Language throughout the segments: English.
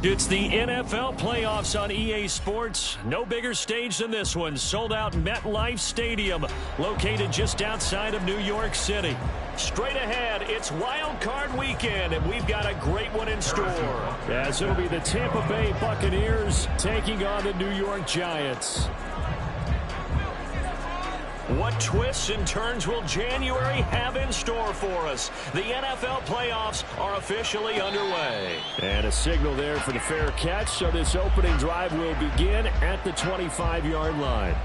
It's the NFL playoffs on EA Sports. No bigger stage than this one. Sold out MetLife Stadium, located just outside of New York City. Straight ahead, it's Wild Card Weekend, and we've got a great one in store. As it'll be the Tampa Bay Buccaneers taking on the New York Giants. What twists and turns will January have in store for us? The NFL playoffs are officially underway. And a signal there for the fair catch, so this opening drive will begin at the 25-yard line.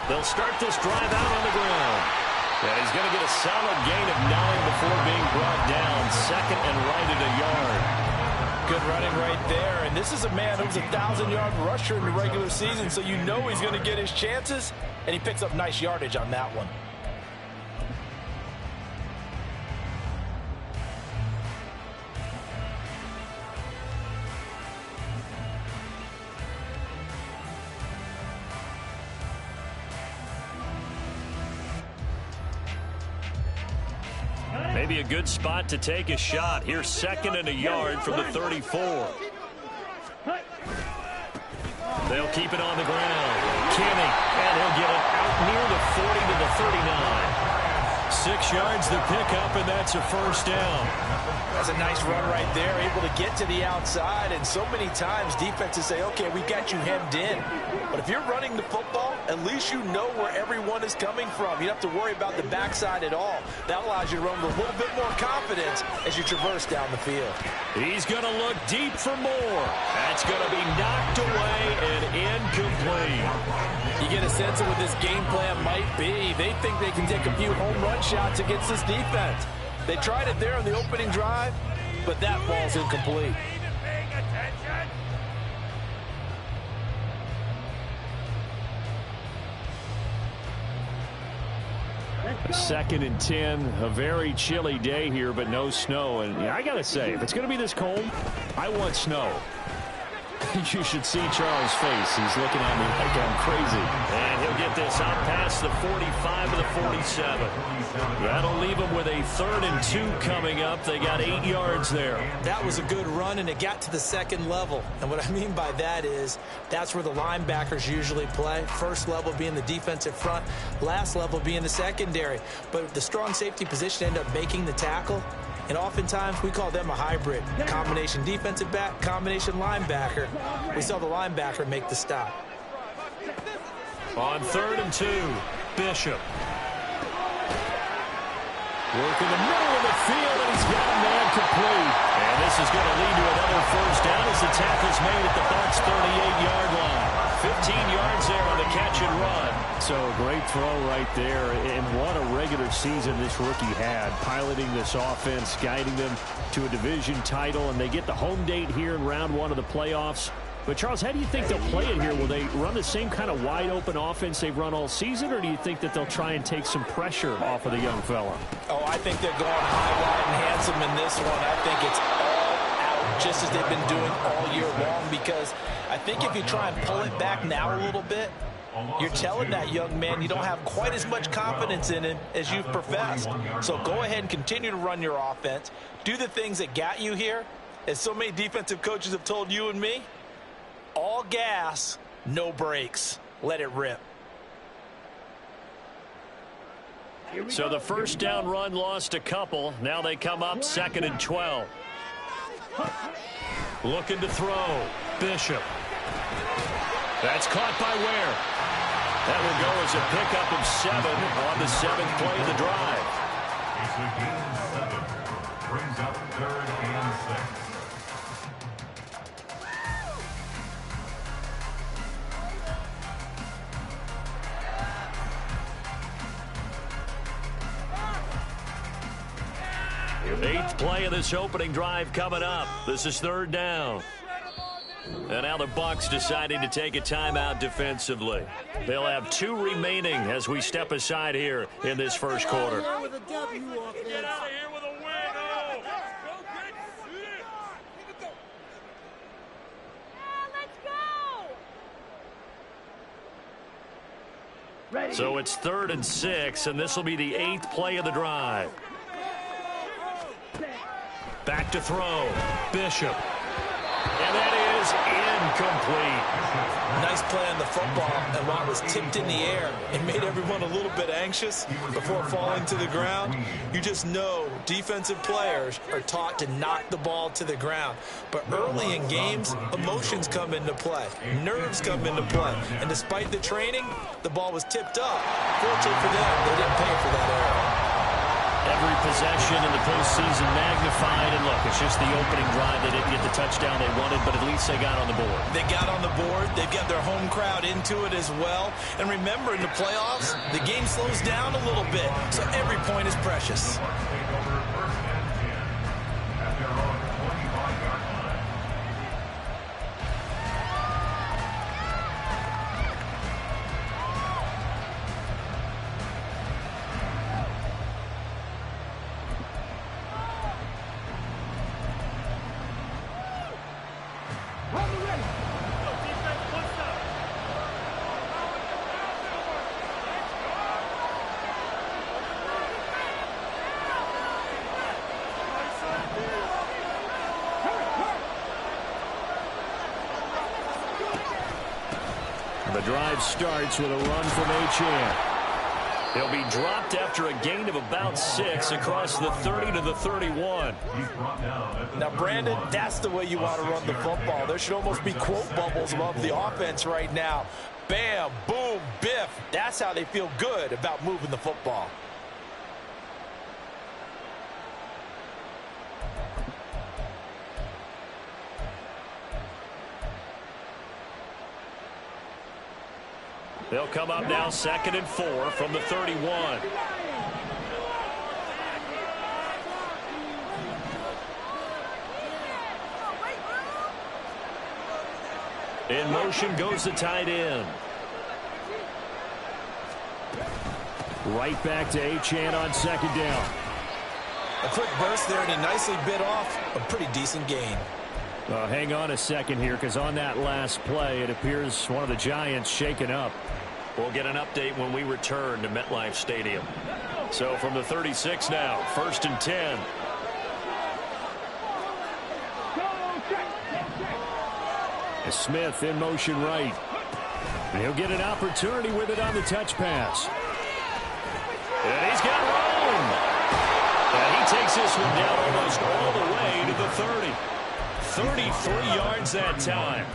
They'll start this drive out on the ground. And he's going to get a solid gain of 9 before being brought down. Second and right at a yard. Good running right there. And this is a man who's a 1,000-yard rusher in the regular season, so you know he's going to get his chances. And he picks up nice yardage on that one. Maybe a good spot to take a shot. Here's second and a yard from the 34. They'll keep it on the ground. Kenny, and he'll get it out near the 40 to the 39. 6 yards the pickup, and that's a first down. That's a nice run right there, able to get to the outside. And so many times defenses say, okay, we got you hemmed in. But if you're running the football, at least you know where everyone is coming from. You don't have to worry about the backside at all. That allows you to run with a little bit more confidence as you traverse down the field. He's going to look deep for more. That's going to be knocked away and incomplete. You get a sense of what this game plan might be. They think they can take a few home run shots against this defense. They tried it there on the opening drive, but that ball's incomplete. Second and 10, a very chilly day here, but no snow. And I got to say, if it's going to be this cold, I want snow. You should see Charles' face. He's looking at me like I'm crazy. And he'll get this out past the 45 to the 47. That'll leave him with a 3rd and 2 coming up. They got 8 yards there. That was a good run, and it got to the second level. And what I mean by that is that's where the linebackers usually play. First level being the defensive front, last level being the secondary. But the strong safety position ended up making the tackle. And oftentimes, we call them a hybrid. Combination defensive back, combination linebacker. We saw the linebacker make the stop. On 3rd and 2, Bishop. Working the middle of the field, and he's got a man complete. And this is going to lead to another first down as the tackle's made at the Bucs' 38-yard line. 15 yards there on the catch and run. So great throw right there. And what a regular season this rookie had, piloting this offense, guiding them to a division title. And they get the home date here in round 1 of the playoffs. But, Charles, how do you think they'll play it here? Will they run the same kind of wide-open offense they've run all season, or do you think that they'll try and take some pressure off of the young fella? Oh, I think they're going high, wide, and handsome in this one. I think it's all out, just as they've been doing all year long, because I think if you try and pull it back now a little bit, you're telling that young man you don't have quite as much confidence in him as you've professed. So go ahead and continue to run your offense. Do the things that got you here. As so many defensive coaches have told you and me, all gas, no brakes. Let it rip. So the first down run lost a couple. Now they come up 2nd and 12. Looking to throw. Bishop. That's caught by Ware. That will go as a pickup of 7 on the 7th play of the drive. Brings up 3rd and 6. Eighth play of this opening drive coming up. This is 3rd down. And now the Bucs deciding to take a timeout defensively. They'll have 2 remaining as we step aside here in this first quarter. Get out of here with a win. So it's 3rd and 6, and this will be the 8th play of the drive. Back to throw. Bishop. And that is incomplete. Nice play on the football, and while it was tipped in the air, it made everyone a little bit anxious before falling to the ground. You just know defensive players are taught to knock the ball to the ground. But early in games, emotions come into play. Nerves come into play. And despite the training, the ball was tipped up. Fortunately for them, they didn't pay for that error. Every possession in the postseason magnified, and look, it's just the opening drive. They didn't get the touchdown they wanted, but at least they got on the board. They got on the board. They've got their home crowd into it as well. And remember, in the playoffs, the game slows down a little bit, so every point is precious. The drive starts with a run from Achane. He'll be dropped after a gain of about 6 across the 30 to the 31. Now, Brandon, that's the way you want to run the football. There should almost be quote bubbles above the offense right now. Bam, boom, biff. That's how they feel good about moving the football. They'll come up now 2nd and 4 from the 31. In motion goes the tight end. Right back to Achane on 2nd down. A quick burst there, and he nicely bit off a pretty decent gain. Hang on a second here, because on that last play, it appears one of the Giants shaken up. We'll get an update when we return to MetLife Stadium. So from the 36 now, 1st and 10. Smith in motion right. And he'll get an opportunity with it on the touch pass. And he's got room. And he takes this one down almost all the way to the 30. 33 yards that time.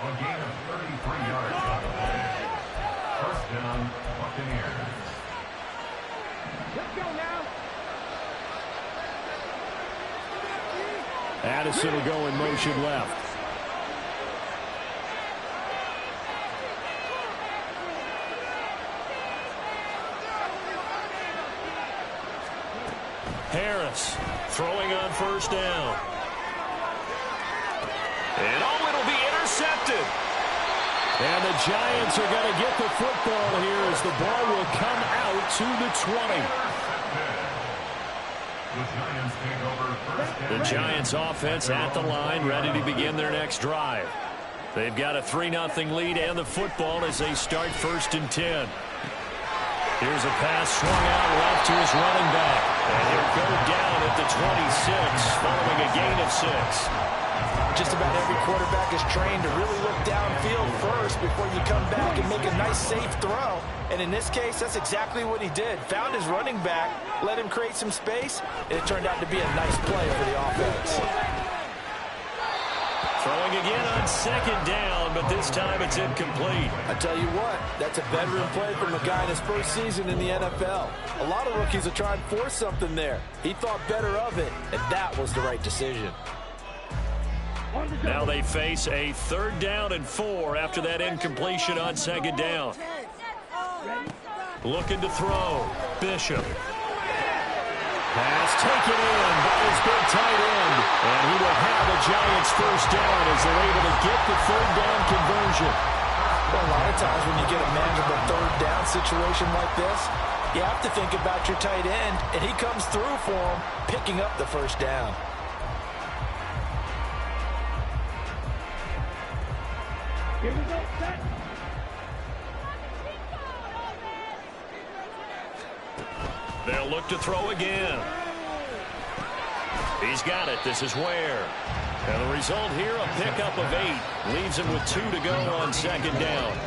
A gain of 33 yards on the play. 1st down, Buccaneers. Let's go now. Addison will go in motion left. Harris throwing on 1st down. And it'll be intercepted. And the Giants are going to get the football here as the ball will come out to the 20. The Giants offense at the line, ready to begin their next drive. They've got a 3-0 lead and the football as they start 1st and 10. Here's a pass swung out left to his running back. And he'll go down at the 26 following a gain of 6. Just about every quarterback is trained to really look downfield first before you come back and make a nice, safe throw. And in this case, that's exactly what he did. Found his running back, let him create some space, and it turned out to be a nice play for the offense. Throwing again on 2nd down, but this time it's incomplete. I tell you what, that's a veteran play from a guy in his first season in the NFL. A lot of rookies will try and force something there. He thought better of it, and that was the right decision. Now they face a 3rd down and 4 after that incompletion on 2nd down. Looking to throw. Bishop. Pass taken in by his big tight end. And he will have a Giants first down as they're able to get the third down conversion. Well, a lot of times when you get a manageable third down situation like this, you have to think about your tight end, and he comes through for him, picking up the first down. Here we go, set. They'll look to throw again. He's got it. This is Ware. And the result here, a pickup of 8. Leaves him with 2 to go on second down.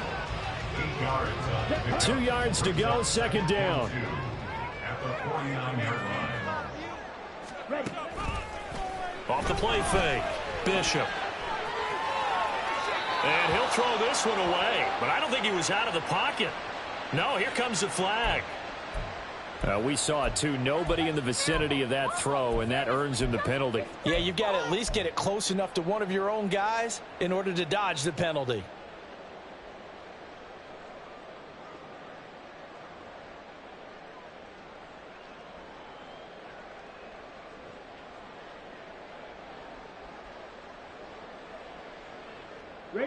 2 yards to go, second down. At the 49-yard line. Off the play fake. Bishop. And he'll throw this one away. But I don't think he was out of the pocket. No, here comes the flag. We saw it, too. Nobody in the vicinity of that throw, and that earns him the penalty. Yeah, you've got to at least get it close enough to one of your own guys in order to dodge the penalty.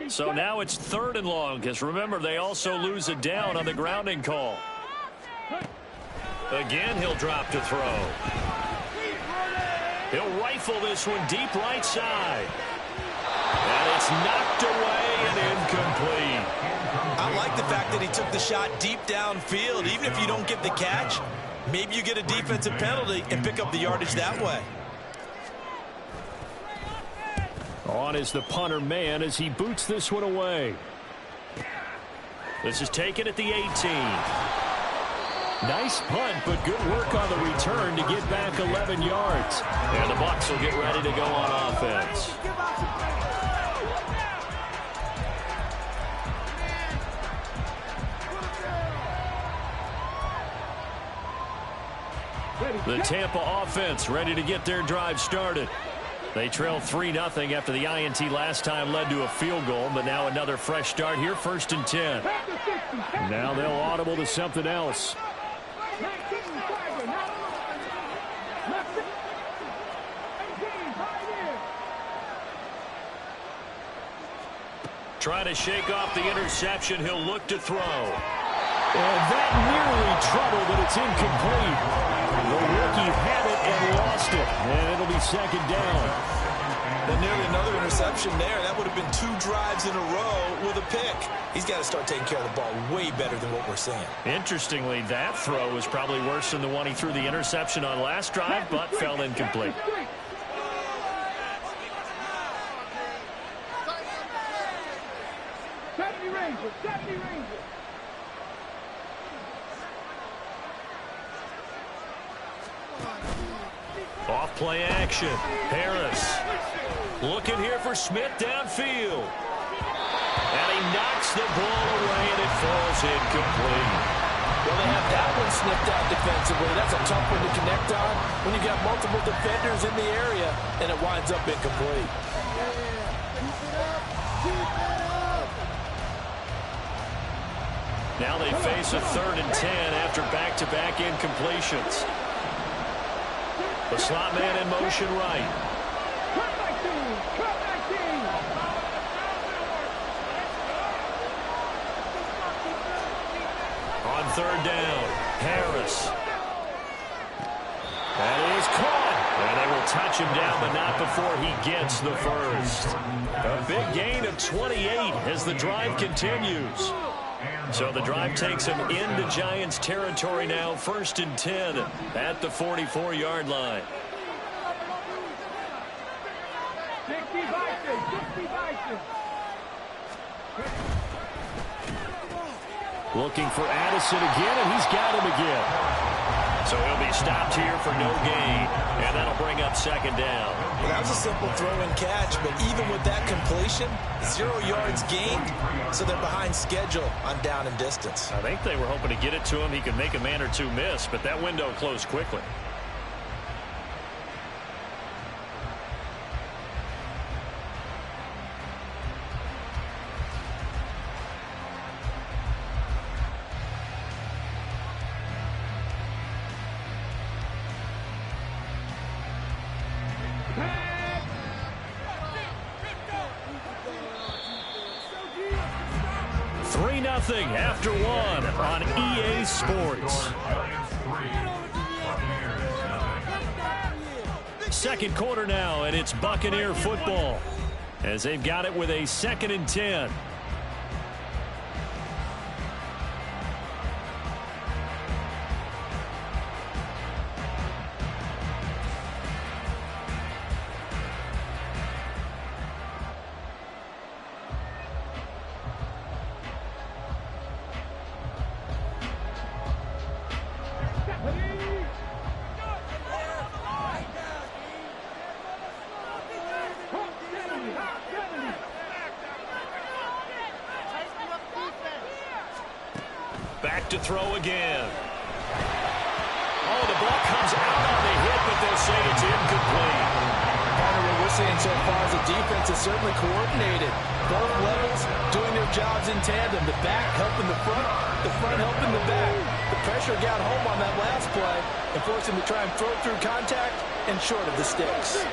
So now it's 3rd and long, because remember, they also lose a down on the grounding call. Again, he'll drop to throw. He'll rifle this one deep right side. And it's knocked away and incomplete. I like the fact that he took the shot deep downfield. Even if you don't get the catch, maybe you get a defensive penalty and pick up the yardage that way. On is the punter man as he boots this one away. This is taken at the 18. Nice punt, but good work on the return to get back 11 yards. And the Bucs will get ready to go on offense. The Tampa offense ready to get their drive started. They trail 3-0 after the INT last time led to a field goal, but now another fresh start here, 1st and 10. Now they'll audible to something else. Trying to shake off the interception. He'll look to throw. And that nearly troubled, but it's incomplete. The rookie had it and lost it. And it'll be second down. And nearly another interception there. That would have been 2 drives in a row with a pick. He's got to start taking care of the ball way better than what we're seeing. Interestingly, that throw was probably worse than the one he threw the interception on last drive, but fell incomplete. Off play action. Harris looking here for Smith downfield. And he knocks the ball away, and it falls incomplete. Well, they have that one snipped out defensively. That's a tough one to connect on when you've got multiple defenders in the area, and it winds up incomplete. Now they face a 3rd and 10 after back-to-back incompletions. The slot man in motion right. On 3rd down, Harris. That is caught. And they will touch him down, but not before he gets the first. A big gain of 28 as the drive continues. So the drive takes him into Giants territory now, 1st and 10 at the 44-yard line. Looking for Addison again, and he's got him again. So he'll be stopped here for no gain, and that'll bring up second down. Well, that was a simple throw and catch, but even with that completion, 0 yards gained, so they're behind schedule on down and distance. I think they were hoping to get it to him. He could make a man or two miss, but that window closed quickly. nothing after one on EA Sports. Second quarter now, and it's Buccaneer football as they've got it with a 2nd and 10. Back to throw again. Oh, the ball comes out on the hit, but they'll say it's incomplete. Part of what we're seeing so far is the defense is certainly coordinated. Both levels doing their jobs in tandem. The back helping the front helping the back. The pressure got home on that last play and forced him to try and throw through contact and short of the sticks.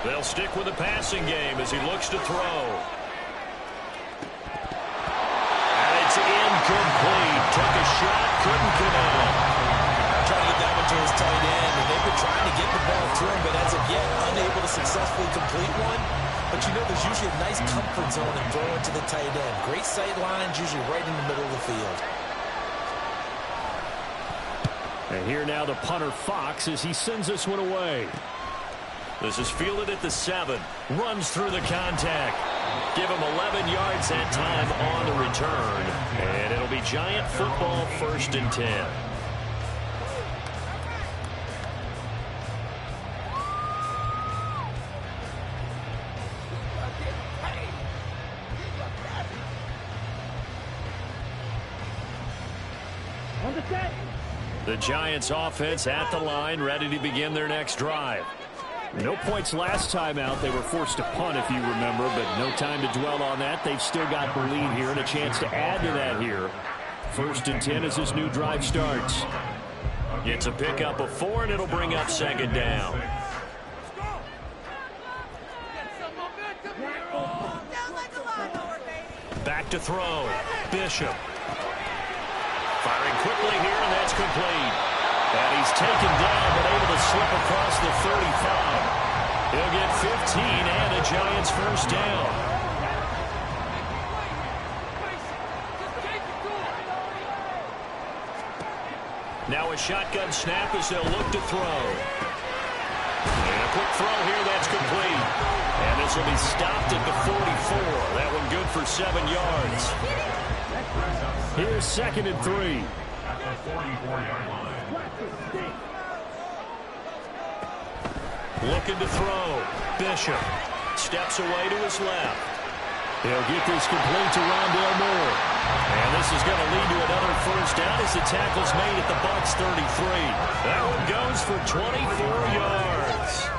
They'll stick with the passing game as he looks to throw. And it's incomplete. Took a shot, couldn't connect. Trying to get that one to his tight end, and they've been trying to get the ball to him, but as of yet, unable to successfully complete one. But you know, there's usually a nice comfort zone in throwing to the tight end. Great sight lines, usually right in the middle of the field. And here now the punter Fox as he sends this one away. This is fielded at the 7. Runs through the contact. Give him 11 yards that time on the return. And it'll be Giant football 1st and 10. On the set. The Giants offense at the line, ready to begin their next drive. No points last time out. They were forced to punt, if you remember, but no time to dwell on that. They've still got the lead here and a chance to add to that here. 1st and 10 as this new drive starts. It's a pickup of 4, and it'll bring up 2nd down. Back to throw. Bishop. Firing quickly here, and that's complete. And he's taken down, but able to slip across the 35. He'll get 15 and a Giants 1st down. Now a shotgun snap as they'll look to throw. And a quick throw here, that's complete. And this will be stopped at the 44. That one good for 7 yards. Here's 2nd and 3. At the 44-yard line. Looking to throw. Bishop steps away to his left. He'll get this complete to Rondale Moore. And this is going to lead to another 1st down as the tackle's made at the Bucs 33. That one goes for 24 yards.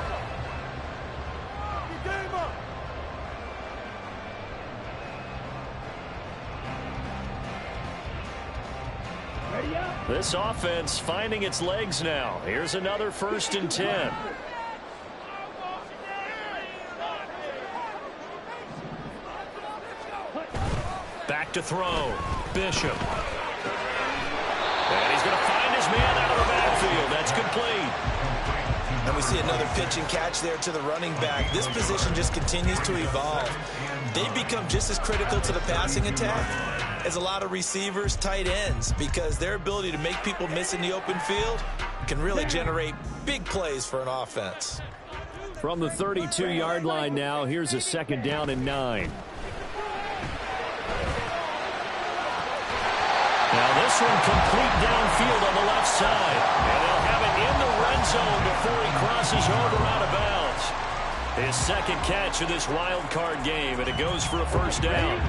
This offense finding its legs now. Here's another 1st and 10. Back to throw. Bishop. And he's going to find his man out of the backfield. That's complete. And we see another pitch and catch there to the running back. This position just continues to evolve. They've become just as critical to the passing attack as a lot of receivers, tight ends, because their ability to make people miss in the open field can really generate big plays for an offense. From the 32-yard line now, here's a 2nd down and 9. Now this one complete downfield on the left side. And they'll have it in the red zone before he crosses over out of bounds. His 2nd catch of this wild card game, and it goes for a 1st down.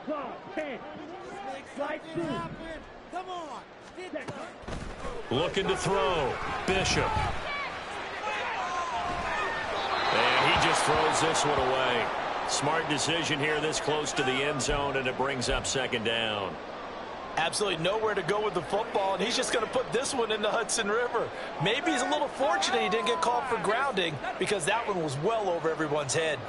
Claw, 10. Slide through. Come on. Looking to throw. Bishop. And he just throws this one away. Smart decision here this close to the end zone, and it brings up second down. Absolutely nowhere to go with the football, and he's just going to put this one in the Hudson River. Maybe he's a little fortunate he didn't get called for grounding, because that one was well over everyone's head.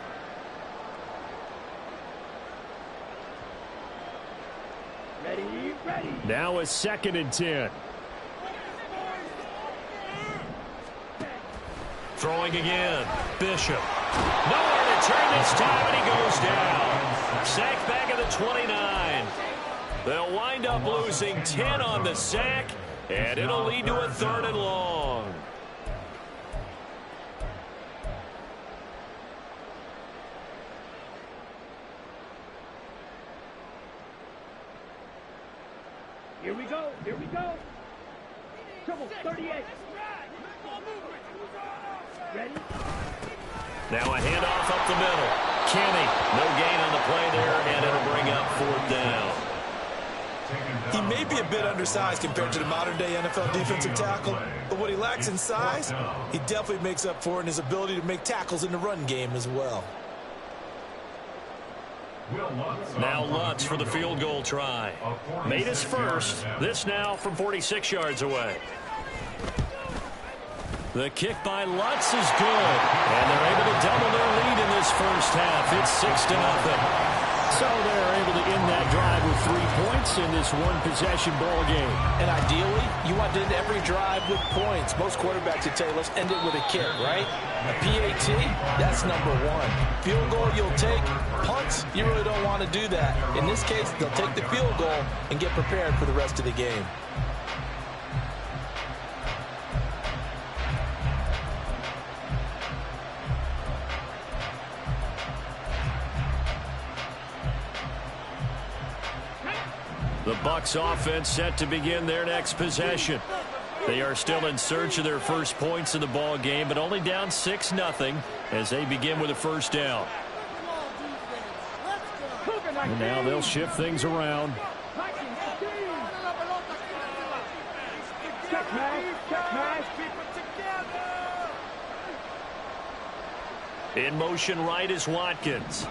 Ready, ready. Now a 2nd and 10. Throwing again. Bishop. Nowhere to turn this time, and he goes down. Sacked back at the 29. They'll wind up losing 10 on the sack, and it'll lead to a 3rd and long. Here we go, here we go. Trouble, 38. Ready? Now a handoff up the middle. Kenny, no gain on the play there, and it'll bring up 4th down. He may be a bit undersized compared to the modern-day NFL defensive tackle, but what he lacks in size, he definitely makes up for in his ability to make tackles in the run game as well. Now Lutz for the field goal try. Made his first. This now from 46 yards away. The kick by Lutz is good. And they're able to double their lead in this first half. It's 6-0. So they're able to end that drive with 3 points in this one-possession ball game. And ideally, you want to end every drive with points. Most quarterbacks would tell you, let's end it with a kick, right? A PAT, that's number 1. Field goal you'll take. Punts, you really don't want to do that. In this case, they'll take the field goal and get prepared for the rest of the game. The Bucs offense set to begin their next possession. They are still in search of their first points in the ball game, but only down 6-0 as they begin with a first down. And now they'll shift things around. Check pass. In motion right is Watkins.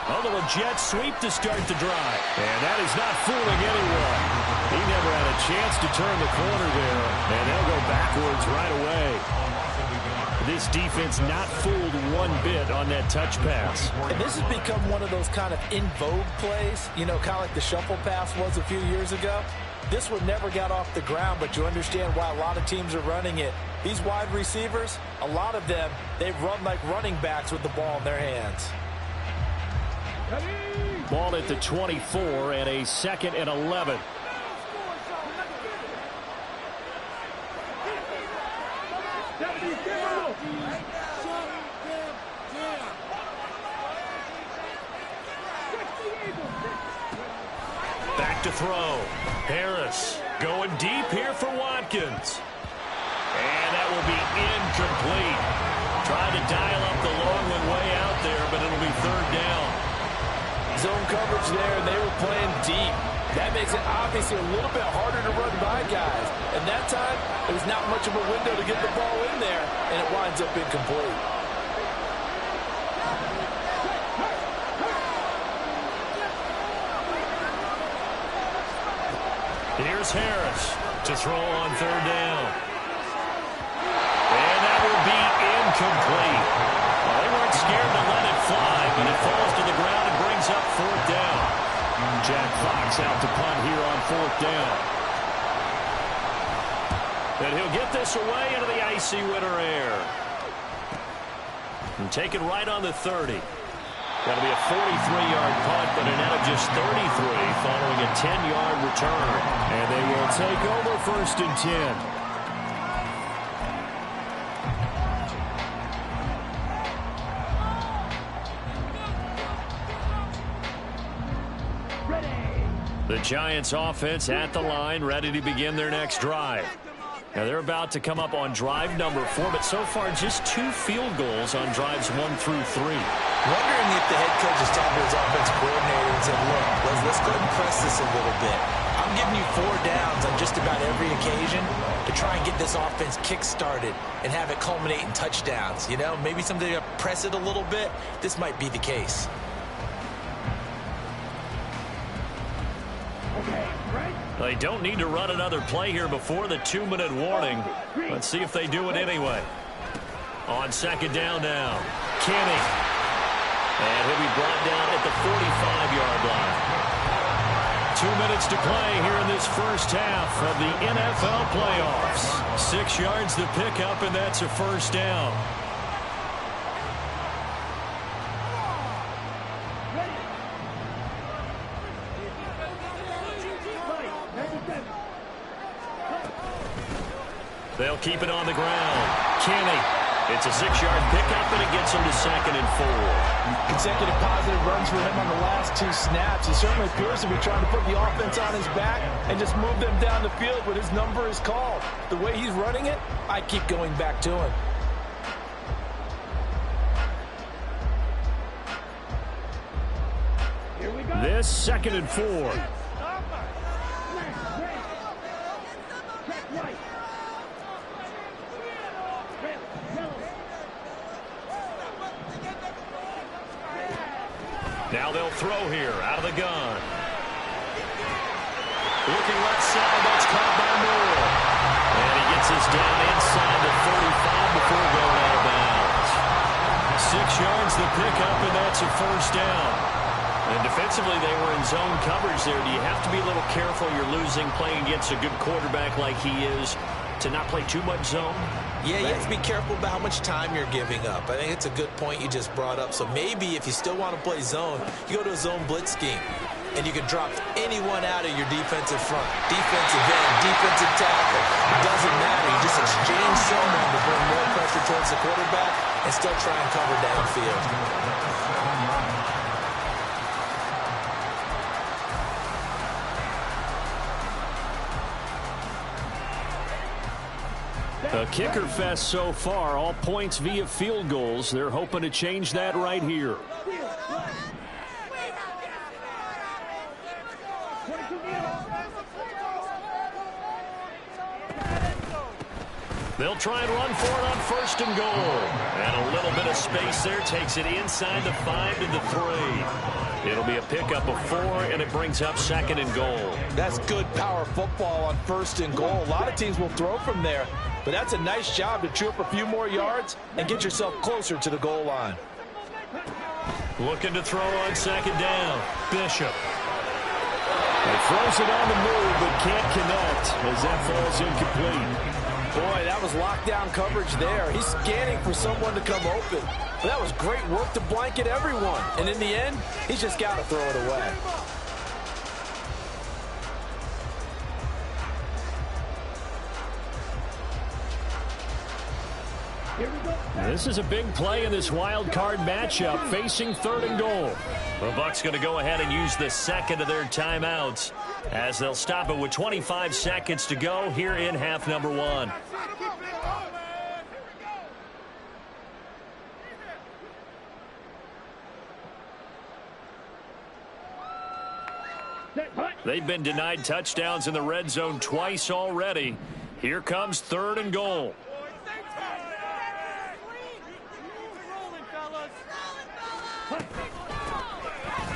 A little jet sweep to start the drive. And that is not fooling anyone. He never had a chance to turn the corner there. And they'll go backwards right away. This defense not fooled one bit on that touch pass. And this has become one of those kind of in vogue plays, you know, kind of like the shuffle pass was a few years ago. This one never got off the ground, but you understand why a lot of teams are running it. These wide receivers, a lot of them, they run like running backs with the ball in their hands. Ball at the 24 and a 2nd and 11. Back to throw. Harris going deep here for Watkins. And that will be incomplete. Trying to dial up the long one way out there, but it'll be 3rd down. Zone coverage there, and they were playing deep. That makes it obviously a little bit harder to run by guys. And that time, there was not much of a window to get the ball in there, and it winds up incomplete. Here's Harris to throw on 3rd down. And that will be incomplete. Well, they weren't scared to let it fly, but it falls to the ground and brings up 4th down. Jack Fox out to punt here on 4th down. And he'll get this away into the icy winter air. And take it right on the 30. That'll be a 43-yard punt, but a net of just 33 following a 10-yard return. And they will take over 1st and 10. Ready. The Giants offense at the line, ready to begin their next drive. Now they're about to come up on drive number 4, but so far just 2 field goals on drives 1 through 3. Wondering if the head coach is talking to his offensive coordinator and said, look, let's go ahead and press this a little bit. I'm giving you 4 downs on just about every occasion to try and get this offense kick-started and have it culminate in touchdowns. You know, maybe something to press it a little bit. This might be the case. They don't need to run another play here before the 2-minute warning. Let's see if they do it anyway. On second down now, Kenny. And he'll be brought down at the 45-yard line. 2 minutes to play here in this first half of the NFL playoffs. 6 yards to pick up, and that's a first down. They'll keep it on the ground. Kenny. It's a 6-yard pickup, and it gets him to 2nd and 4. Consecutive positive runs for him on the last 2 snaps. He certainly appears to be trying to put the offense on his back and just move them down the field, but his number is called. The way he's running it, I keep going back to him. Here we go. This 2nd and 4. Check right. Now they'll throw here out of the gun. Looking left side, that's caught by Moore. And he gets us down inside the 35 before going out of bounds. 6 yards to pick up, and that's a first down. And defensively, they were in zone coverage there. Do you have to be a little careful? You're losing playing against a good quarterback like he is to not play too much zone? Yeah, you have to be careful about how much time you're giving up. I think it's a good point you just brought up. So maybe if you still want to play zone, you go to a zone blitz scheme, and you can drop anyone out of your defensive front, defensive end, defensive tackle. It doesn't matter. You just exchange someone to bring more pressure towards the quarterback and still try and cover downfield. A kicker fest so far, all points via field goals. They're hoping to change that right here. They'll try and run for it on 1st and goal. And a little bit of space there takes it inside the 5 to the 3. It'll be a pickup of 4, and it brings up 2nd and goal. That's good power football on 1st and goal. A lot of teams will throw from there, but that's a nice job to chew up a few more yards and get yourself closer to the goal line. Looking to throw on 2nd down. Bishop. He throws it on the move, but can't connect as that falls incomplete. Boy, that was lockdown coverage there. He's scanning for someone to come open. But that was great work to blanket everyone. And in the end, he's just got to throw it away. This is a big play in this wild card matchup, facing 3rd and goal. The Bucs going to go ahead and use the 2nd of their timeouts as they'll stop it with 25 seconds to go here in half number 1. They've been denied touchdowns in the red zone twice already. Here comes 3rd and goal.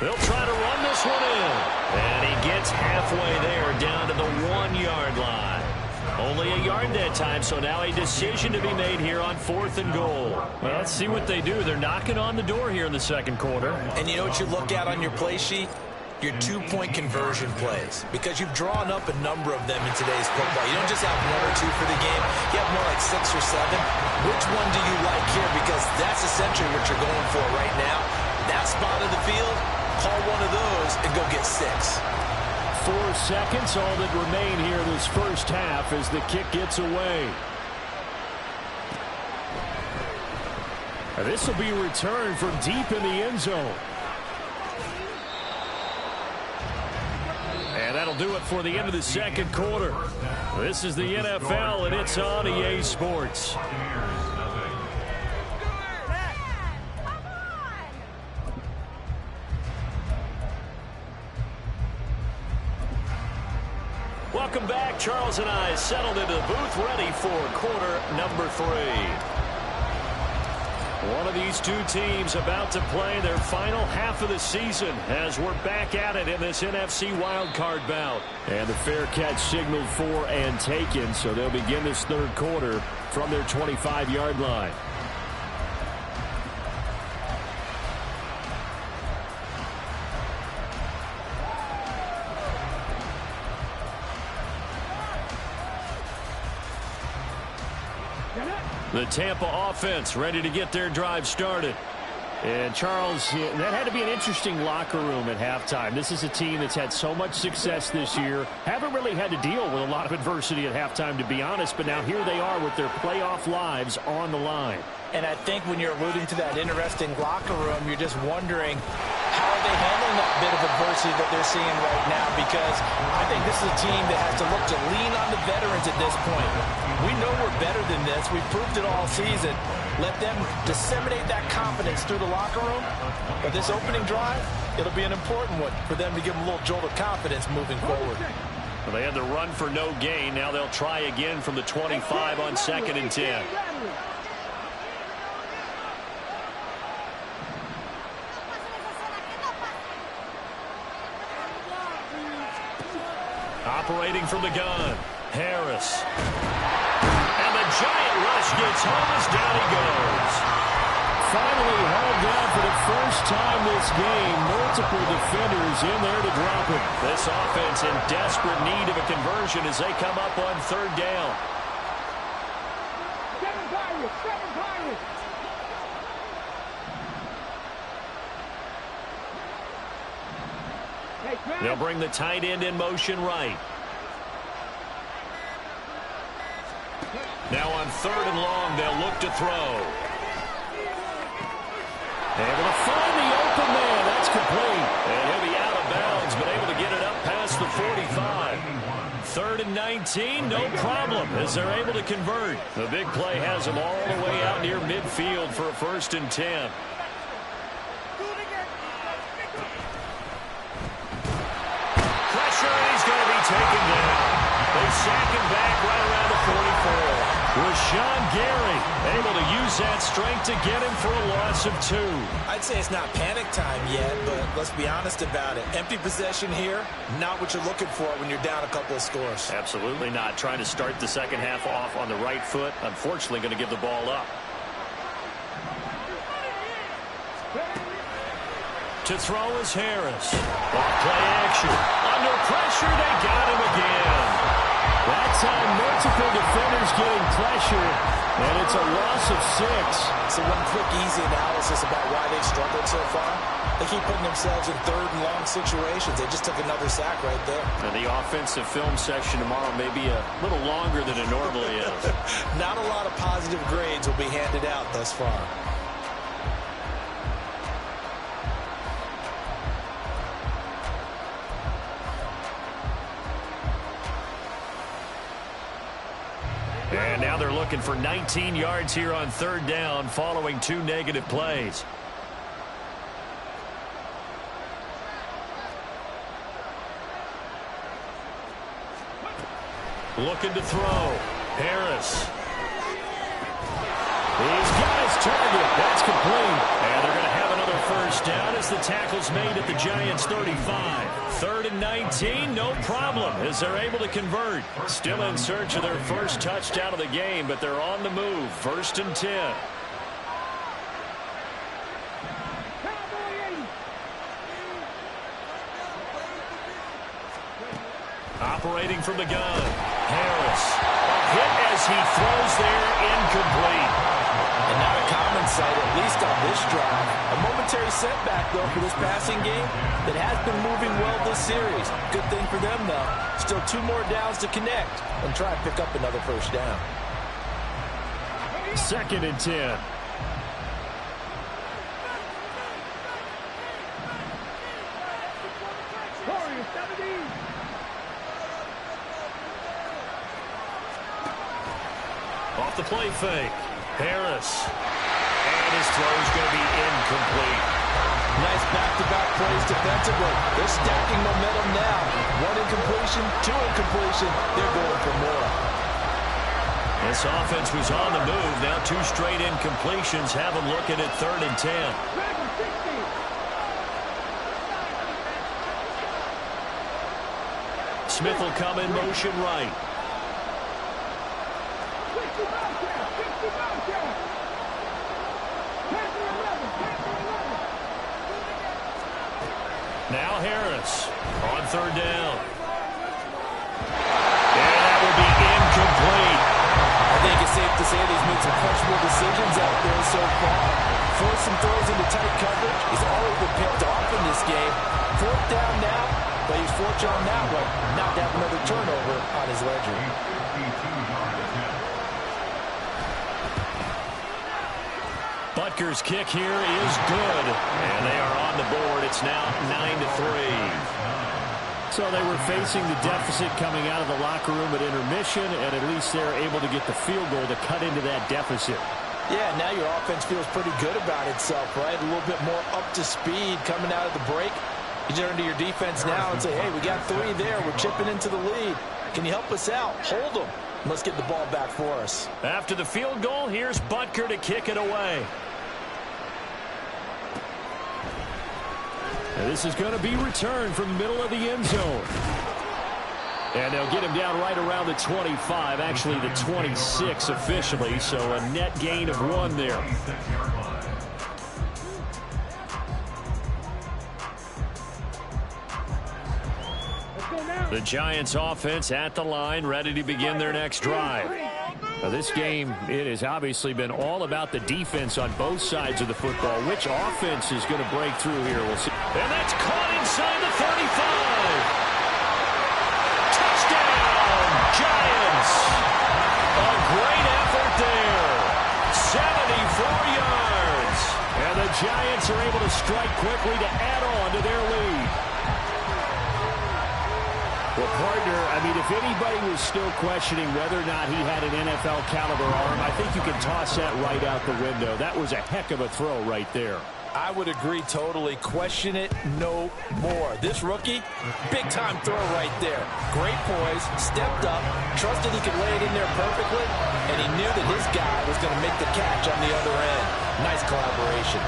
They'll try to run this one in. And he gets halfway there, down to the 1-yard line. Only a yard that time, so now a decision to be made here on 4th and goal. Well, let's see what they do. They're knocking on the door here in the 2nd quarter. And you know what you look at on your play sheet? Your 2-point conversion plays, because you've drawn up a number of them in today's football. You don't just have 1 or 2 for the game. You have more like 6 or 7. Which one do you like here? Because that's essentially what you're going for right now. That spot of the field, call one of those and go get 6. 4 seconds, all that remain here this first half as the kick gets away. This will be returned from deep in the end zone. And that'll do it for the end of the second quarter. This is the NFL, and it's on EA Sports. Welcome back. Charles and I settled into the booth, ready for quarter number 3. One of these two teams about to play their final half of the season as we're back at it in this NFC wildcard bout. And the fair catch signaled for and taken, so they'll begin this third quarter from their 25-yard line. The Tampa offense ready to get their drive started. And Charles, that had to be an interesting locker room at halftime. This is a team that's had so much success this year. Haven't really had to deal with a lot of adversity at halftime, to be honest. But now here they are with their playoff lives on the line. And I think when you're alluding to that interesting locker room, you're just wondering how are they handling that bit of adversity that they're seeing right now, because I think this is a team that has to look to lean on the veterans at this point. We know we're better than this. We've proved it all season. Let them disseminate that confidence through the locker room. But this opening drive, it'll be an important one for them to give them a little jolt of confidence moving forward. Well, they had the run for no gain. Now they'll try again from the 25 on 2nd and 10. Operating from the gun, Harris. And the giant rush gets home as down he goes. Finally hauled down for the first time this game. Multiple defenders in there to drop him. This offense in desperate need of a conversion as they come up on 3rd down. 7 Pirates. They'll bring the tight end in motion right. Now on 3rd and long, they'll look to throw. Able to find the open man. That's complete. And he'll be out of bounds, but able to get it up past the 45. 3rd and 19, no problem, as they're able to convert. The big play has them all the way out near midfield for a 1st and 10. Taken down. They sack him back right around the 44. Rashawn Gary able to use that strength to get him for a loss of 2. I'd say it's not panic time yet, but let's be honest about it. Empty possession here, not what you're looking for when you're down a couple of scores. Absolutely not. Trying to start the second half off on the right foot. Unfortunately, going to give the ball up. To throw is Harris. Off play action. Under pressure, they got him again. That time, multiple defenders getting pressure, and it's a loss of 6. So one quick, easy analysis about why they've struggled so far. They keep putting themselves in 3rd and long situations. They just took another sack right there. And the offensive film section tomorrow may be a little longer than it normally is. Not a lot of positive grades will be handed out thus far. And now they're looking for 19 yards here on 3rd down following 2 negative plays. Looking to throw. Harris. He's got his target. That's complete. And they're going to have another 1st down as the tackle's made at the Giants' 35. 3rd and 19, no problem, as they're able to convert. Still in search of their first touchdown of the game, but they're on the move. 1st and 10. Operating from the gun. Harris. A hit as he throws there, incomplete. And not a common sight, at least on this drive. A momentary setback, though, for this passing game that has been moving well this series. Good thing for them, though. Still 2 more downs to connect and try and pick up another 1st down. 2nd and 10. Off the play fake. Harris. And his throw's going to be incomplete. Nice back-to-back plays defensively. They're stacking momentum now. 1 incompletion, 2 incompletion. They're going for more. This offense was on the move. Now 2 straight incompletions have them looking at 3rd and 10. Smith will come in motion right. Now Harris on 3rd down. And that will be incomplete. I think it's safe to say that he's made some questionable decisions out there so far. Forced some throws into tight coverage. He's already been picked off in this game. 4th down now, but he's fortunate on that one not to have another turnover on his ledger. Butker's kick here is good, and they are on the board. It's now 9-3. So they were facing the deficit coming out of the locker room at intermission, and at least they're able to get the field goal to cut into that deficit. Yeah, now your offense feels pretty good about itself, right? A little bit more up to speed coming out of the break. You turn to your defense now and say, hey, we got 3 there. We're chipping into the lead. Can you help us out? Hold them. Let's get the ball back for us. After the field goal, here's Butker to kick it away. And this is going to be returned from the middle of the end zone. And they'll get him down right around the 25, actually the 26 officially, so a net gain of 1 there. The Giants offense at the line, ready to begin their next drive. Now this game, it has obviously been all about the defense on both sides of the football. Which offense is going to break through here? We'll see. And that's caught inside the 35. Touchdown, Giants. A great effort there. 74 yards. And the Giants are able to strike quickly to add on to their lead. Well, partner, I mean, if anybody was still questioning whether or not he had an NFL caliber arm, I think you can toss that right out the window. That was a heck of a throw right there. I would agree totally. Question it no more. This rookie, big-time throw right there. Great poise, stepped up, trusted he could lay it in there perfectly, and he knew that his guy was going to make the catch on the other end. Nice collaboration.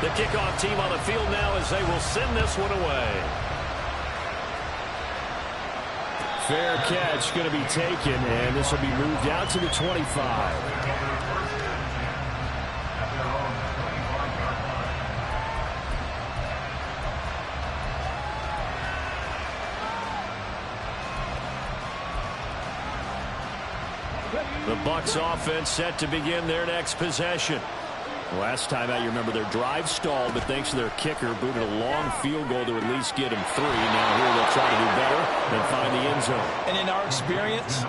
The kickoff team on the field now as they will send this one away. Fair catch going to be taken, and this will be moved out to the 25. The Bucs offense set to begin their next possession. Last time out, you remember their drive stalled, but thanks to their kicker, booted a long field goal to at least get him 3. Now here they'll try to do better and find the end zone. And in our experience,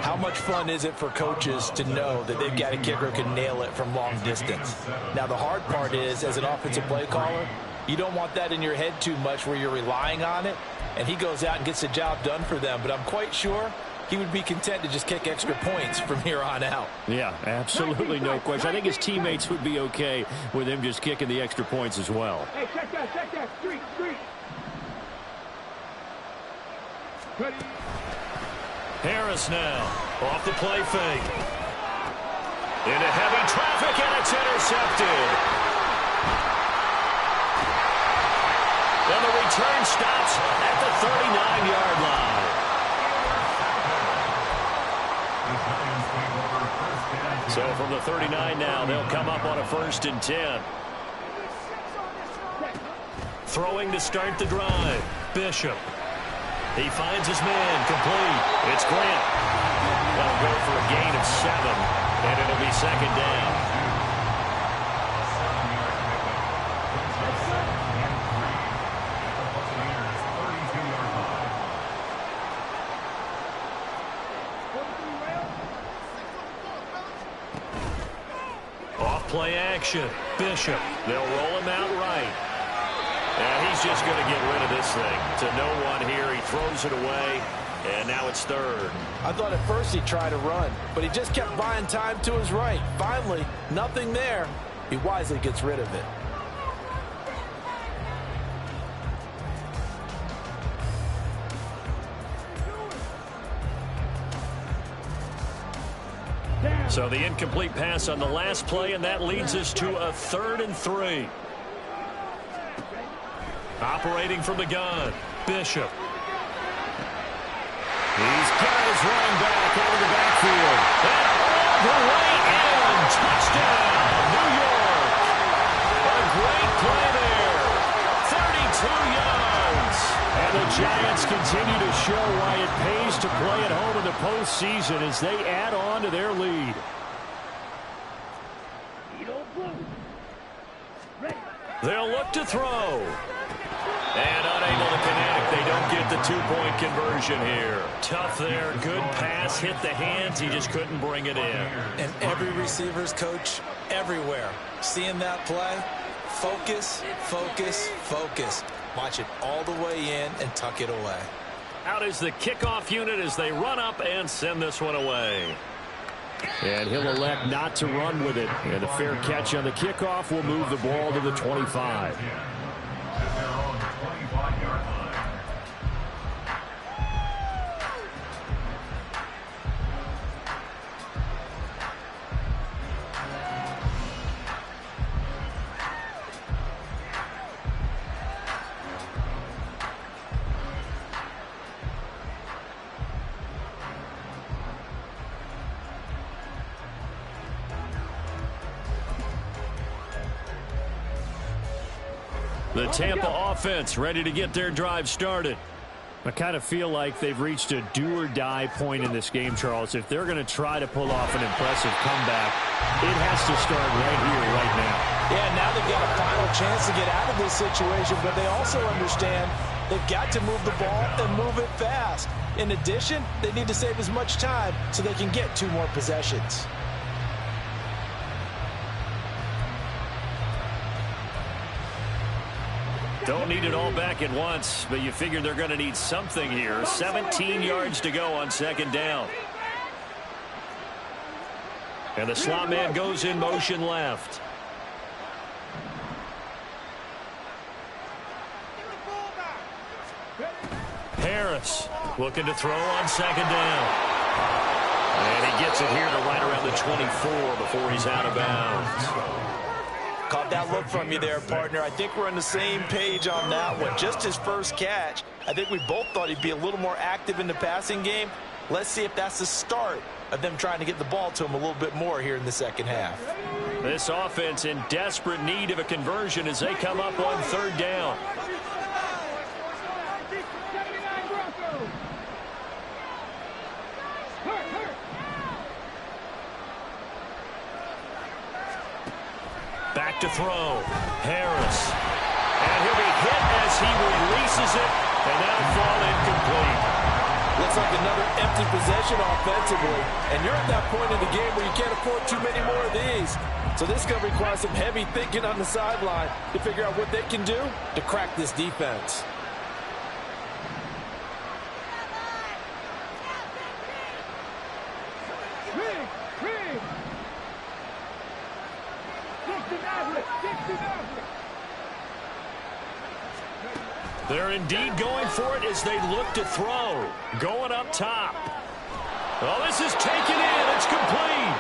how much fun is it for coaches to know that they've got a kicker who can nail it from long distance? Now the hard part is, as an offensive play caller, you don't want that in your head too much where you're relying on it, and he goes out and gets the job done for them. But I'm quite sure he would be content to just kick extra points from here on out. Yeah, absolutely no question. I think his teammates would be okay with him just kicking the extra points as well. Hey, check that, street. Ready. Harris now, off the play fake. Into heavy traffic, and it's intercepted. And the return stops at the 39-yard line. So from the 39 now, they'll come up on a 1st and 10. Throwing to start the drive. Bishop. He finds his man, complete. It's Grant. That'll go for a gain of 7, and it'll be 2nd down. Play action. Bishop. They'll roll him out right. And he's just going to get rid of this thing. To no one here. He throws it away. And now it's third. I thought at first he'd try to run, but he just kept buying time to his right. Finally, nothing there. He wisely gets rid of it. So the incomplete pass on the last play, and that leads us to a 3rd and 3. Operating from the gun, Bishop. He's got his running back out of the backfield. And all the way in. Touchdown, New York. A great play there. 32 yards. And the Giants continue to show why it pays to play at home in the postseason as they add on to their lead. They'll look to throw. And unable to connect. They don't get the 2-point conversion here. Tough there. Good pass. Hit the hands. He just couldn't bring it in. And every receiver's coach everywhere. Seeing that play, focus, focus, focus. Watch it all the way in and tuck it away. Out is the kickoff unit as they run up and send this one away. And he'll elect not to run with it. And a fair catch on the kickoff will move the ball to the 25. The Tampa offense ready to get their drive started. I kind of feel like they've reached a do-or-die point in this game, Charles. If they're going to try to pull off an impressive comeback, it has to start right here, right now. Yeah, now they've got a final chance to get out of this situation, but they also understand they've got to move the ball and move it fast. In addition, they need to save as much time so they can get 2 more possessions. Don't need it all back at once, but you figure they're going to need something here. 17 yards to go on 2nd down. And the slot man goes in motion left. Harris looking to throw on 2nd down. And he gets it here to right around the 24 before he's out of bounds. Caught that look from you there, partner. I think we're on the same page on that one. Just his first catch. I think we both thought he'd be a little more active in the passing game. Let's see if that's the start of them trying to get the ball to him a little bit more here in the 2nd half. This offense in desperate need of a conversion as they come up on 3rd down. Back to throw. Harris. And he'll be hit as he releases it, and that'll fall incomplete. Looks like another empty possession offensively, and you're at that point in the game where you can't afford too many more of these. So this is going to require some heavy thinking on the sideline to figure out what they can do to crack this defense. They're indeed going for it as they look to throw. Going up top. Oh, this is taken in. It's complete.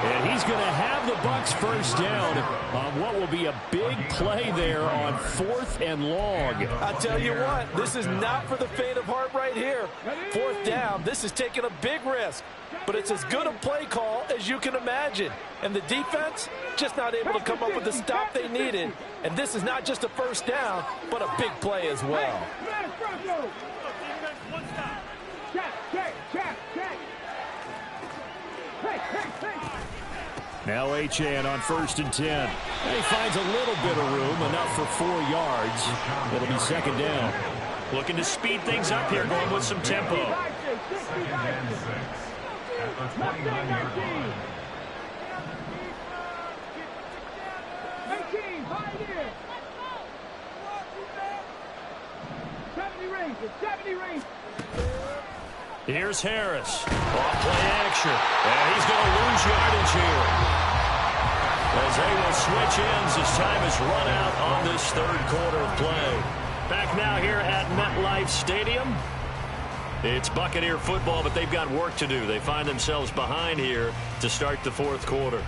And he's going to have the Bucs first down on what will be a big play there on 4th and long. I tell you what, this is not for the faint of heart right here. 4th down, this is taking a big risk. But it's as good a play call as you can imagine. And the defense just not able to come up with the stop they needed. And this is not just a first down, but a big play as well. Now Achane on 1st and 10. And he finds a little bit of room, enough for 4 yards. It'll be 2nd down. Looking to speed things up here, going with some tempo. The 70 range. Here's Harris. Off play action. And he's going to lose yardage here. As they will switch ends as time is run out on this third quarter of play. Back now here at MetLife Stadium. It's Buccaneer football, but they've got work to do. They find themselves behind here to start the fourth quarter.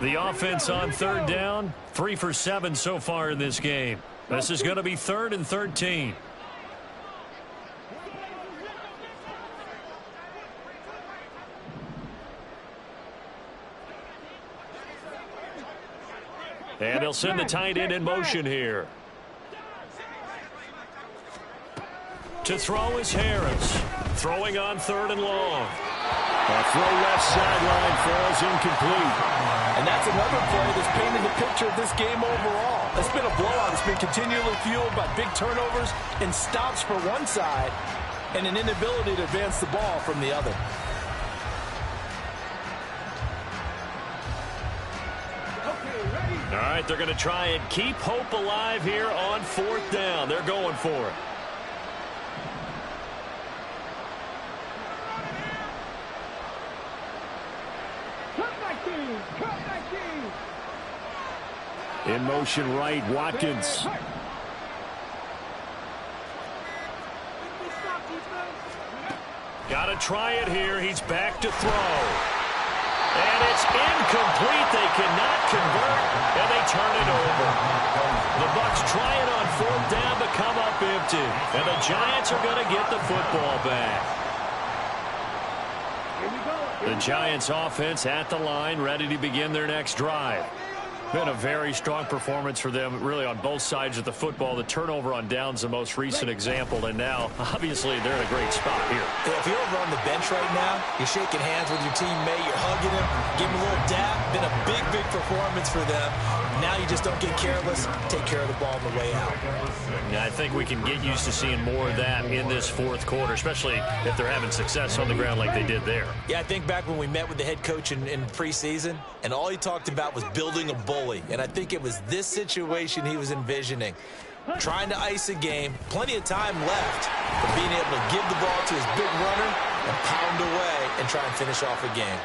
The offense on third down, 3 for 7 so far in this game. This is going to be 3rd and 13. And they'll send the tight end in motion here. To throw is Harris. Throwing on 3rd and long. A throw left sideline falls incomplete. And that's another play that's painted the picture of this game overall. It's been a blowout. It's been continually fueled by big turnovers and stops for one side and an inability to advance the ball from the other. All right, they're going to try and keep hope alive here on 4th down. They're going for it. In motion right, Watkins. Got to try it here. He's back to throw. And it's incomplete. They cannot convert, and they turn it over. The Bucs try it on 4th down, but come up empty. And the Giants are going to get the football back. The Giants offense at the line, ready to begin their next drive. Been a very strong performance for them, really, on both sides of the football. The turnover on downs, the most recent example, and now, obviously, they're in a great spot here. Yeah, if you're over on the bench right now, you're shaking hands with your teammate, you're hugging him, giving him a little dap. Been a big, big performance for them. Now you just don't get careless, take care of the ball on the way out. Yeah, I think we can get used to seeing more of that in this fourth quarter, especially if they're having success on the ground like they did there. Yeah, I think back when we met with the head coach in preseason, and all he talked about was building a bully. And I think it was this situation he was envisioning. Trying to ice a game, plenty of time left, but being able to give the ball to his big runner and pound away and try and finish off a game.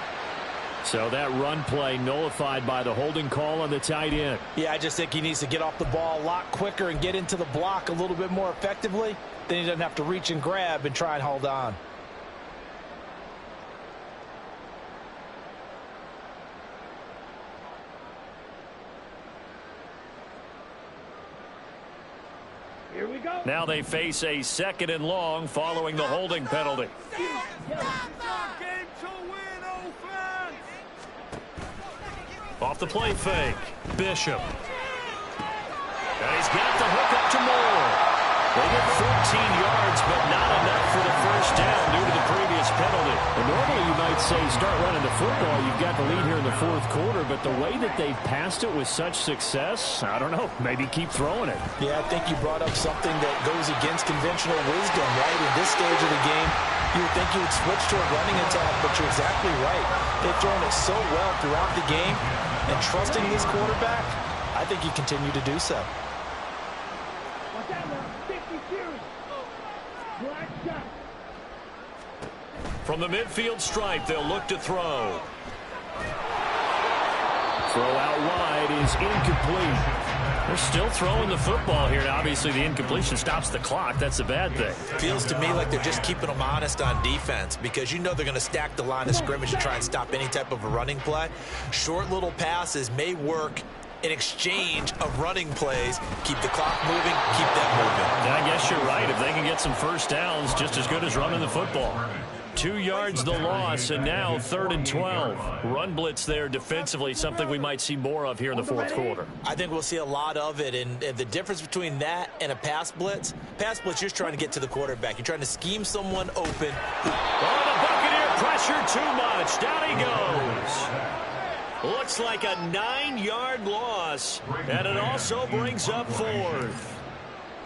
So that run play nullified by the holding call on the tight end. Yeah, I just think he needs to get off the ball a lot quicker and get into the block a little bit more effectively. Then he doesn't have to reach and grab and try and hold on. Here we go. Now they face a 2nd and long following the holding penalty. Off the play fake, Bishop. And he's got the hook up to Moore. They get 14 yards, but not enough for the first down due to the previous penalty. And normally you might say start running the football. You've got the lead here in the fourth quarter, but the way that they've passed it with such success, I don't know, maybe keep throwing it. Yeah, I think you brought up something that goes against conventional wisdom, right? In this stage of the game, you would think you would switch to a running attack, but you're exactly right. They've thrown it so well throughout the game, and trusting this quarterback, I think you continue to do so. From the midfield stripe, they'll look to throw. Throw out wide is incomplete. They're still throwing the football here. Now, obviously, the incompletion stops the clock. That's a bad thing. Feels to me like they're just keeping them honest on defense because you know they're going to stack the line of scrimmage to try and stop any type of a running play. Short little passes may work in exchange of running plays. Keep the clock moving, keep that moving. I guess you're right. If they can get some first downs, just as good as running the football. 2 yards the loss, and now 3rd and 12. Run blitz there defensively, something we might see more of here in the fourth quarter. I think we'll see a lot of it, and the difference between that and a pass blitz, you're just trying to get to the quarterback. You're trying to scheme someone open. Oh, the Buccaneer pressure too much. Down he goes. Looks like a 9-yard loss, and it also brings up 4th.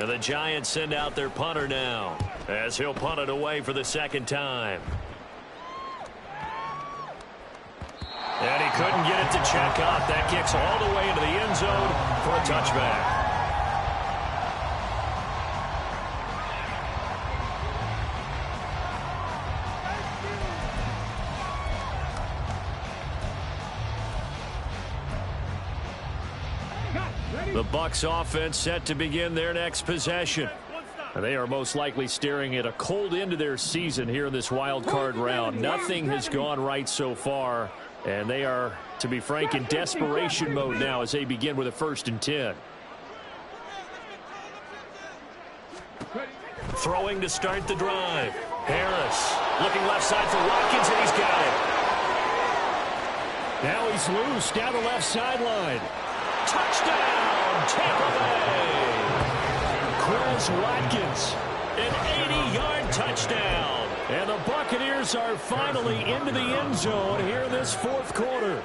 And the Giants send out their punter now, as he'll punt it away for the second time. And he couldn't get it to check up. That kicks all the way into the end zone for a touchback. The Bucs offense set to begin their next possession. They are most likely staring at a cold end to their season here in this wild card round. Nothing has gone right so far, and they are, to be frank, in desperation mode now as they begin with a 1st and 10. Throwing to start the drive. Harris looking left side for Watkins, and he's got it. Now he's loose down the left sideline. Touchdown, Tampa Bay. Chris Watkins, an 80-yard touchdown. And the Buccaneers are finally into the end zone here in this 4th quarter.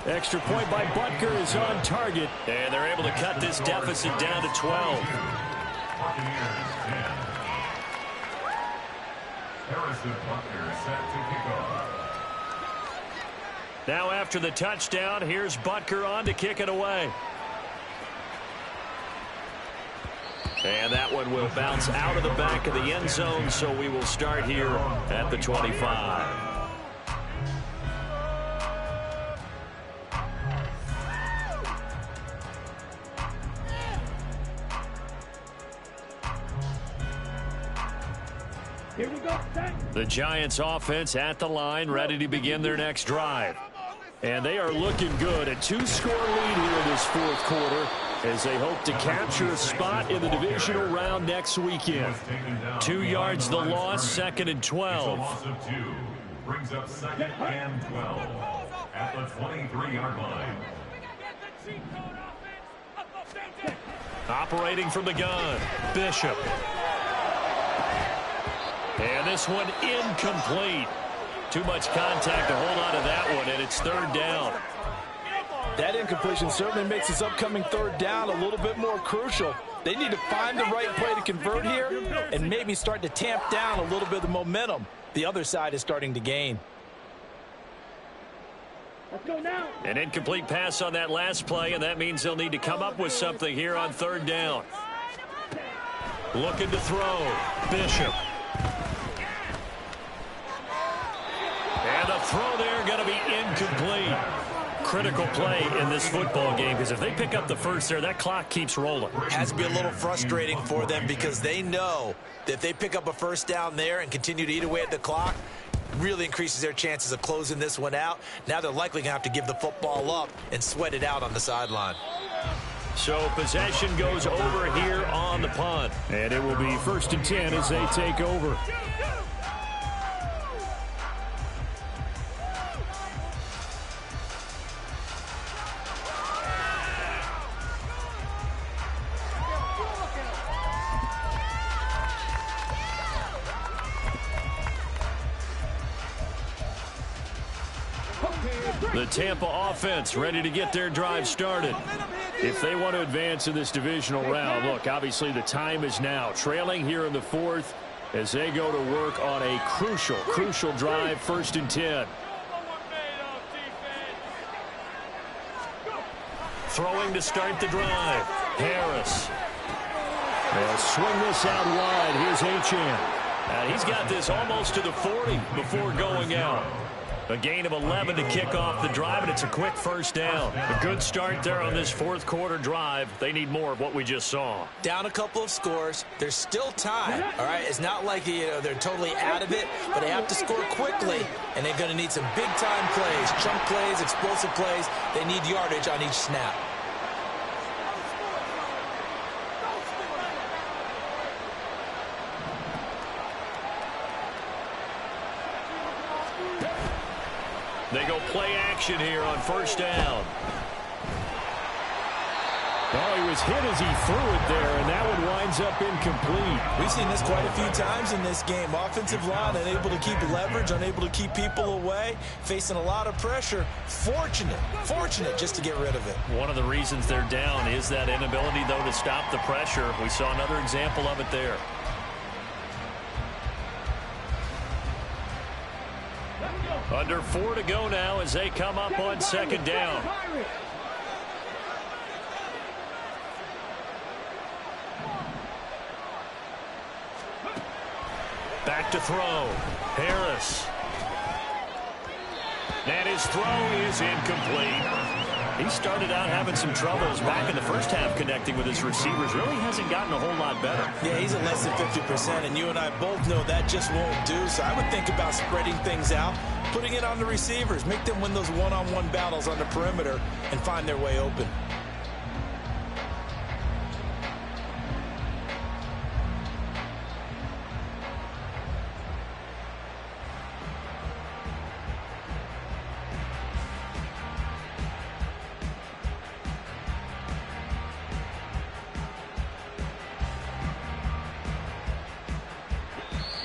Extra point by Butker is on target. And they're able to cut this deficit down to 12. Harrison Butker set to kick off. Now after the touchdown, here's Butker on to kick it away. And that one will bounce out of the back of the end zone, so we will start here at the 25. Here we go. The Giants offense at the line, ready to begin their next drive. And they are looking good. A 2-score lead here in this 4th quarter as they hope to capture a spot in the divisional round next weekend. 2 yards the loss, 2nd and 12. Loss of 2 brings up 2nd and 12 at the 23-yard line. Operating from the gun, Bishop. And this one incomplete. Too much contact to hold on to that one, and it's 3rd down. That incompletion certainly makes this upcoming 3rd down a little bit more crucial. They need to find the right play to convert here and maybe start to tamp down a little bit of the momentum the other side is starting to gain. Let's go now. An incomplete pass on that last play, and that means they'll need to come up with something here on 3rd down. Looking to throw. Bishop. And the throw there going to be incomplete. Critical play in this football game, because if they pick up the first there, that clock keeps rolling. Has to be a little frustrating for them because they know that if they pick up a 1st down there and continue to eat away at the clock, really increases their chances of closing this one out. Now they're likely going to have to give the football up and sweat it out on the sideline. So possession goes over here on the punt. And it will be 1st and 10 as they take over. The Tampa offense ready to get their drive started. If they want to advance in this divisional round, look, obviously the time is now. Trailing here in the 4th as they go to work on a crucial drive, 1st and 10. Throwing to start the drive. Harris. They'll swing this out wide. Here's Achane. And he's got this almost to the 40 before going out. A gain of 11 to kick off the drive, and it's a quick 1st down. A good start there on this 4th quarter drive. They need more of what we just saw. Down a couple of scores. There's still time, all right? It's not like they're totally out of it, but they have to score quickly, and they're going to need some big-time plays, chunk plays, explosive plays. They need yardage on each snap. They go play action here on 1st down. Oh, he was hit as he threw it there, and that one winds up incomplete. We've seen this quite a few times in this game. Offensive line unable to keep leverage, unable to keep people away, facing a lot of pressure. Fortunate just to get rid of it. One of the reasons they're down is that inability, though, to stop the pressure. We saw another example of it there. Under 4 to go now as they come up on second down. Back to throw. Harris. And his throw is incomplete. He started out having some troubles back in the first half connecting with his receivers. Really hasn't gotten a whole lot better. Yeah, he's at less than 50%, and you and I both know that just won't do. So I would think about spreading things out, putting it on the receivers, make them win those one-on-one battles on the perimeter and find their way open.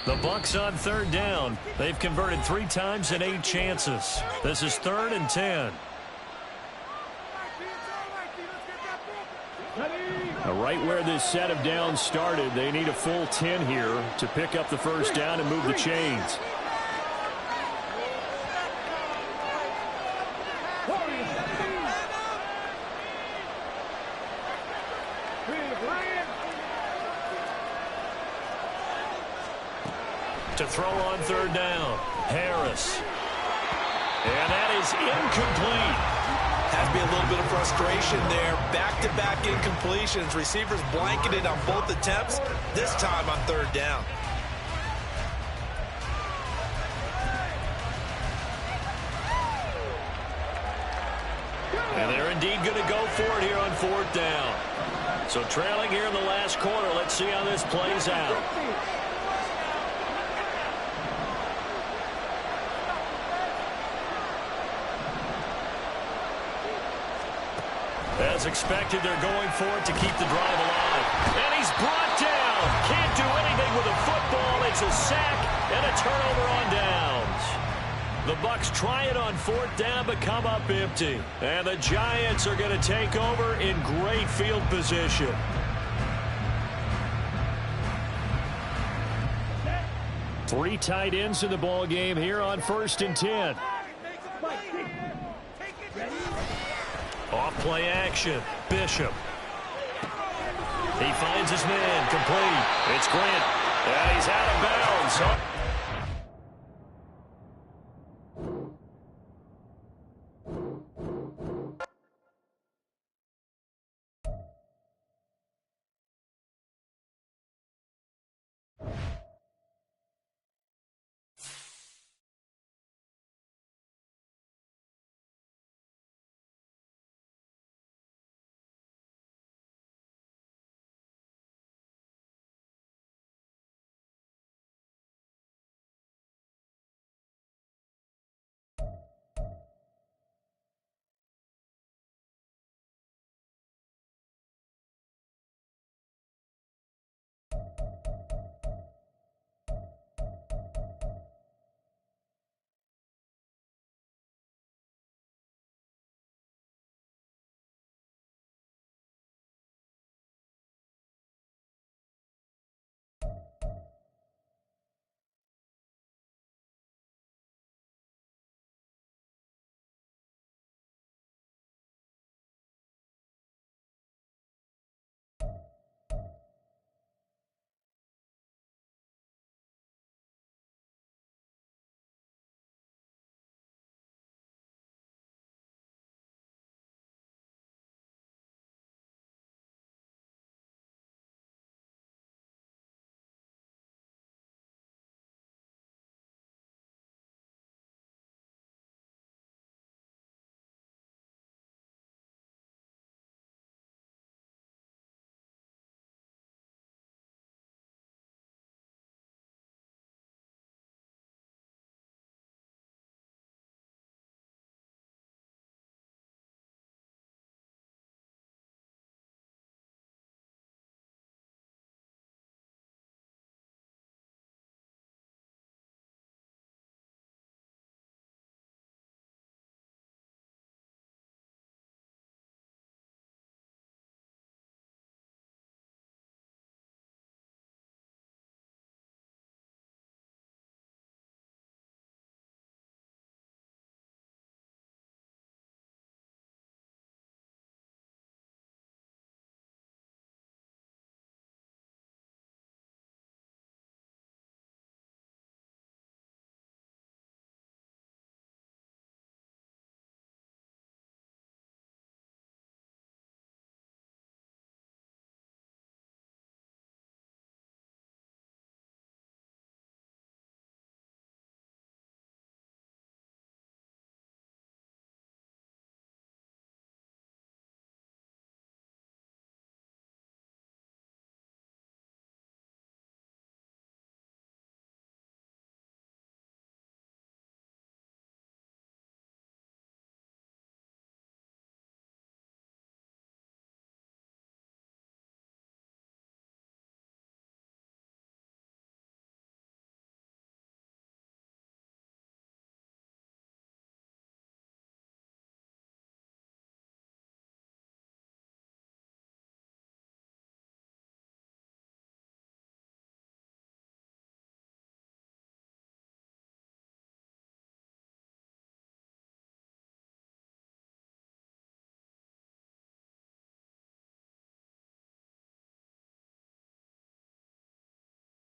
The Bucs on third down. They've converted 3 times in 8 chances. This is 3rd and 10. Right where this set of downs started, they need a full 10 here to pick up the first down and move the chains. To throw on third down. Harris. And that is incomplete. Has to be a little bit of frustration there. Back-to-back incompletions. Receivers blanketed on both attempts, this time on third down. And they're indeed going to go for it here on 4th down. So trailing here in the last quarter. Let's see how this plays out. As expected, they're going for it to keep the drive alive. And he's brought down. Can't do anything with a football. It's a sack and a turnover on downs. The Bucs try it on 4th down, but come up empty. And the Giants are going to take over in great field position. Three tight ends in the ball game here on 1st and 10. Off play action. Bishop. He finds his man. Complete. It's Grant. And he's out of bounds.